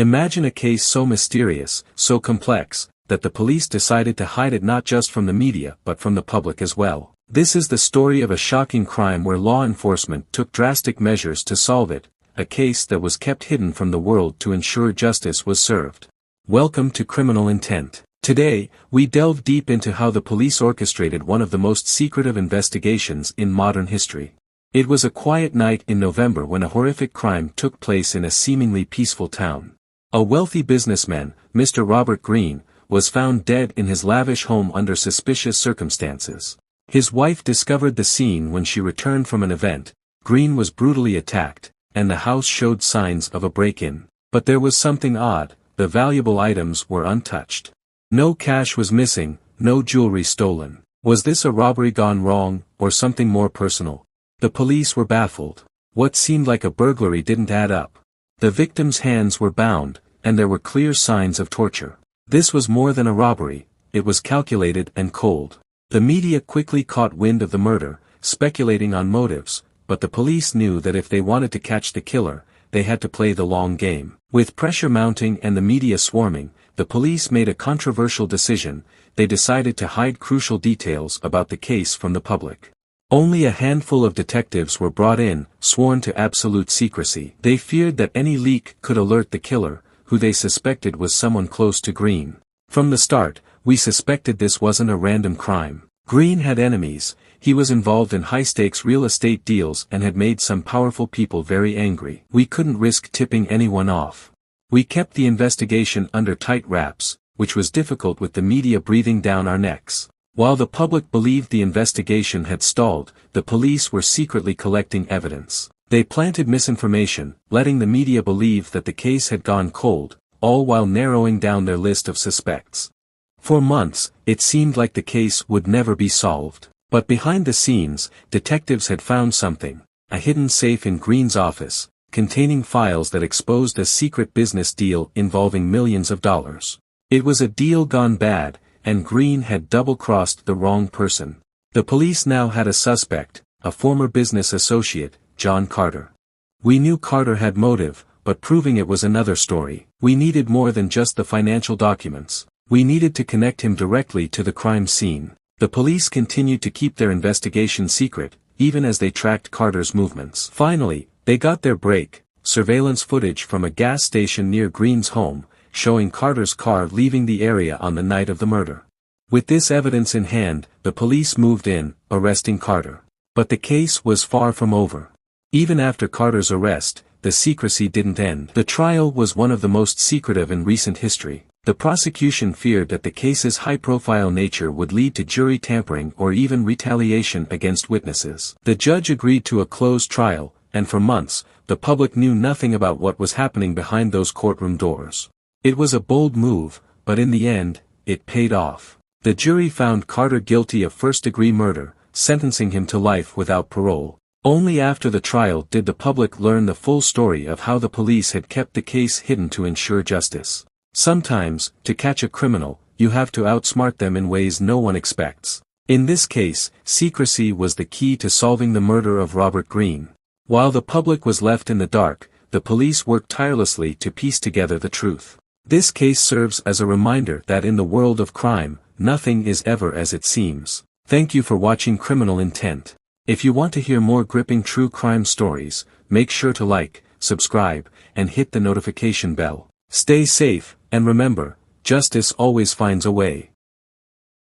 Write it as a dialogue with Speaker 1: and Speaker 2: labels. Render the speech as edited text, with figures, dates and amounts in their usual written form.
Speaker 1: Imagine a case so mysterious, so complex, that the police decided to hide it not just from the media but from the public as well. This is the story of a shocking crime where law enforcement took drastic measures to solve it, a case that was kept hidden from the world to ensure justice was served. Welcome to Criminal Intent. Today, we delve deep into how the police orchestrated one of the most secretive investigations in modern history. It was a quiet night in November when a horrific crime took place in a seemingly peaceful town. A wealthy businessman, Mr. Robert Greene, was found dead in his lavish home under suspicious circumstances. His wife discovered the scene when she returned from an event. Greene was brutally attacked, and the house showed signs of a break-in. But there was something odd: the valuable items were untouched. No cash was missing, no jewelry stolen. Was this a robbery gone wrong, or something more personal? The police were baffled. What seemed like a burglary didn't add up. The victim's hands were bound, and there were clear signs of torture. This was more than a robbery, it was calculated and cold. The media quickly caught wind of the murder, speculating on motives, but the police knew that if they wanted to catch the killer, they had to play the long game. With pressure mounting and the media swarming, the police made a controversial decision. They decided to hide crucial details about the case from the public. Only a handful of detectives were brought in, sworn to absolute secrecy. They feared that any leak could alert the killer, who they suspected was someone close to Greene. From the start, we suspected this wasn't a random crime. Greene had enemies. He was involved in high-stakes real estate deals and had made some powerful people very angry. We couldn't risk tipping anyone off. We kept the investigation under tight wraps, which was difficult with the media breathing down our necks. While the public believed the investigation had stalled, the police were secretly collecting evidence. They planted misinformation, letting the media believe that the case had gone cold, all while narrowing down their list of suspects. For months, it seemed like the case would never be solved. But behind the scenes, detectives had found something: a hidden safe in Greene's office, containing files that exposed a secret business deal involving millions of dollars. It was a deal gone bad, and Greene had double-crossed the wrong person. The police now had a suspect, a former business associate, John Carter. We knew Carter had motive, but proving it was another story. We needed more than just the financial documents. We needed to connect him directly to the crime scene. The police continued to keep their investigation secret, even as they tracked Carter's movements. Finally, they got their break: surveillance footage from a gas station near Greene's home, showing Carter's car leaving the area on the night of the murder. With this evidence in hand, the police moved in, arresting Carter. But the case was far from over. Even after Carter's arrest, the secrecy didn't end. The trial was one of the most secretive in recent history. The prosecution feared that the case's high-profile nature would lead to jury tampering or even retaliation against witnesses. The judge agreed to a closed trial, and for months, the public knew nothing about what was happening behind those courtroom doors. It was a bold move, but in the end, it paid off. The jury found Carter guilty of first-degree murder, sentencing him to life without parole. Only after the trial did the public learn the full story of how the police had kept the case hidden to ensure justice. Sometimes, to catch a criminal, you have to outsmart them in ways no one expects. In this case, secrecy was the key to solving the murder of Robert Greene. While the public was left in the dark, the police worked tirelessly to piece together the truth. This case serves as a reminder that in the world of crime, nothing is ever as it seems. Thank you for watching Criminal Intent. If you want to hear more gripping true crime stories, make sure to like, subscribe, and hit the notification bell. Stay safe, and remember, justice always finds a way.